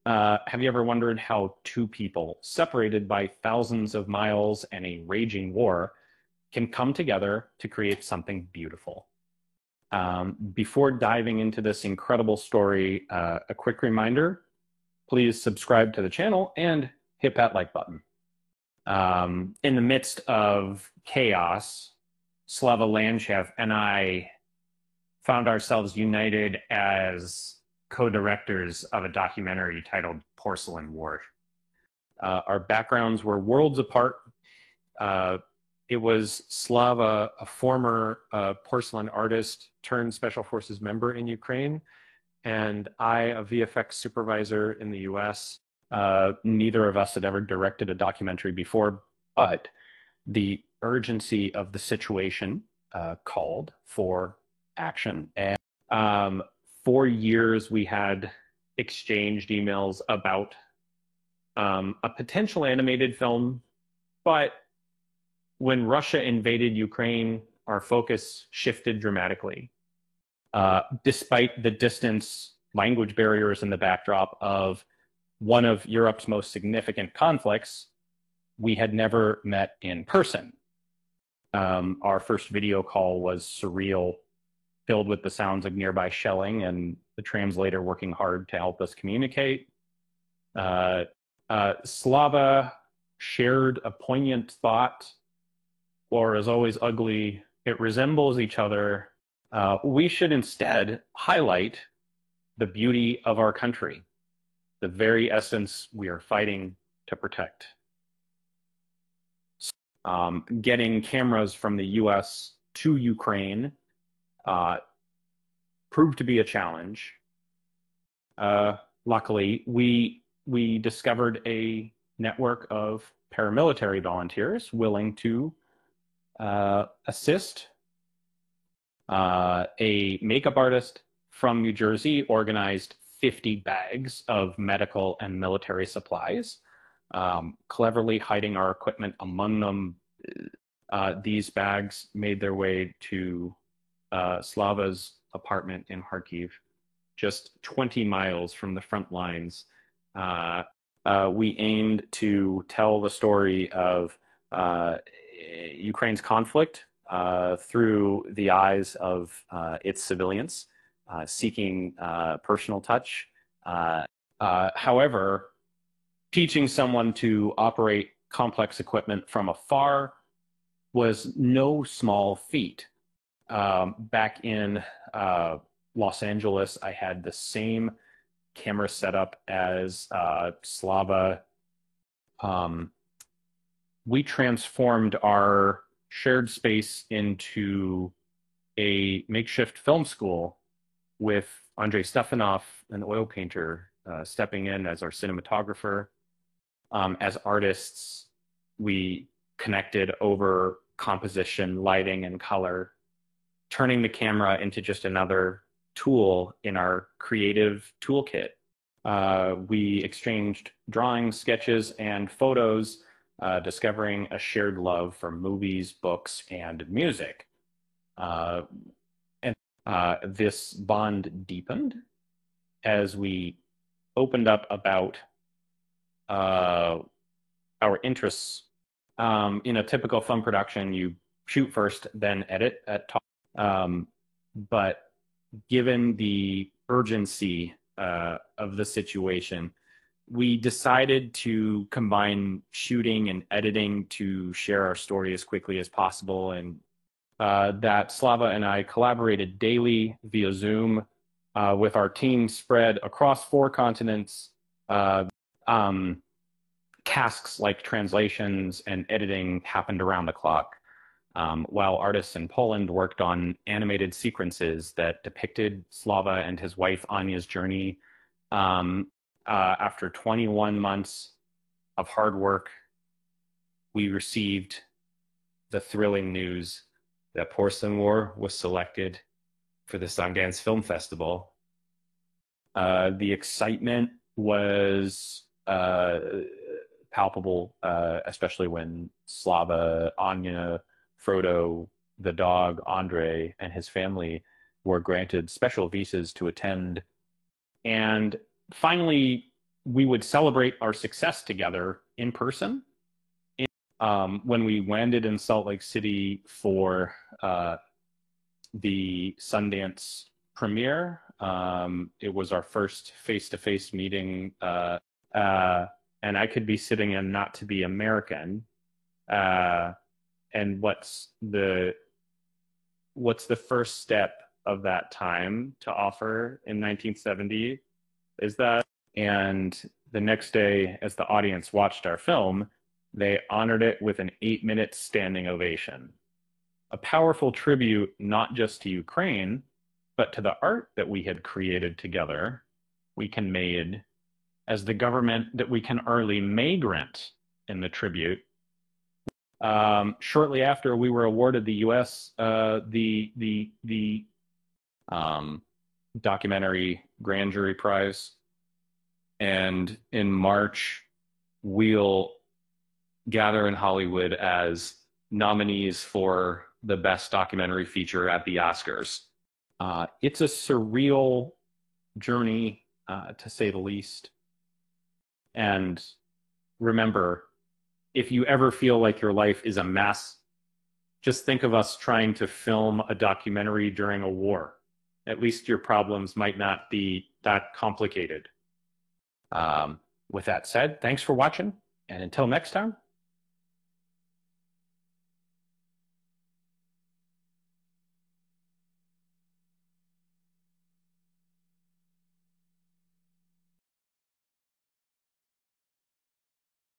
Have you ever wondered how two people separated by thousands of miles and a raging war can come together to create something beautiful? Before diving into this incredible story, a quick reminder, please subscribe to the channel and hit that like button. In the midst of chaos, Slava Lanchev and I found ourselves united as co-directors of a documentary titled Porcelain War. Our backgrounds were worlds apart. It was Slava, a former porcelain artist turned Special Forces member in Ukraine, and I, a VFX supervisor in the US. Neither of us had ever directed a documentary before, but the urgency of the situation called for action. And for years, we had exchanged emails about a potential animated film, but when Russia invaded Ukraine, our focus shifted dramatically. Despite the distance, language barriers, and the backdrop of one of Europe's most significant conflicts, we had never met in person. Our first video call was surreal, filled with the sounds of nearby shelling and the translator working hard to help us communicate. Slava shared a poignant thought, or as always ugly, it resembles each other. We should instead highlight the beauty of our country, the very essence we are fighting to protect. Getting cameras from the US to Ukraine proved to be a challenge. Luckily, we discovered a network of paramilitary volunteers willing to assist. A makeup artist from New Jersey organized 50 bags of medical and military supplies, cleverly hiding our equipment among them. These bags made their way to Slava's apartment in Kharkiv, just 20 miles from the front lines. We aimed to tell the story of Ukraine's conflict through the eyes of its civilians, seeking personal touch. However, teaching someone to operate complex equipment from afar was no small feat. Back in Los Angeles, I had the same camera setup as Slava. We transformed our shared space into a makeshift film school with Andrei Stefanov, an oil painter, stepping in as our cinematographer. As artists, we connected over composition, lighting, and color, turning the camera into just another tool in our creative toolkit. We exchanged drawings, sketches, and photos, discovering a shared love for movies, books, and music. This bond deepened as we opened up about our interests. In a typical film production, you shoot first, then edit at top. But given the urgency of the situation, we decided to combine shooting and editing to share our story as quickly as possible. And that Slava and I collaborated daily via Zoom with our team spread across 4 continents. Tasks like translations and editing happened around the clock, while artists in Poland worked on animated sequences that depicted Slava and his wife Anya's journey. After 21 months of hard work, we received the thrilling news that Porcelain War was selected for the Sundance Film Festival. The excitement was palpable, especially when Slava, Anya, Frodo, the dog, Andre, and his family were granted special visas to attend. And finally, we would celebrate our success together in person. When we landed in Salt Lake City for the Sundance premiere, it was our first face-to-face meeting, and I could be sitting in Not to Be American. And what's the first step of that time to offer in 1970 is that. And the next day, as the audience watched our film, they honored it with an 8-minute standing ovation. A powerful tribute not just to Ukraine, but to the art that we had created together, we can made as the government that we can early migrant in the tribute. Shortly after, we were awarded the U.S. the documentary Grand Jury Prize, and in March, we'll gather in Hollywood as nominees for the best documentary feature at the Oscars. It's a surreal journey, to say the least. And remember, if you ever feel like your life is a mess, just think of us trying to film a documentary during a war. At least your problems might not be that complicated. With that said, thanks for watching, and until next time,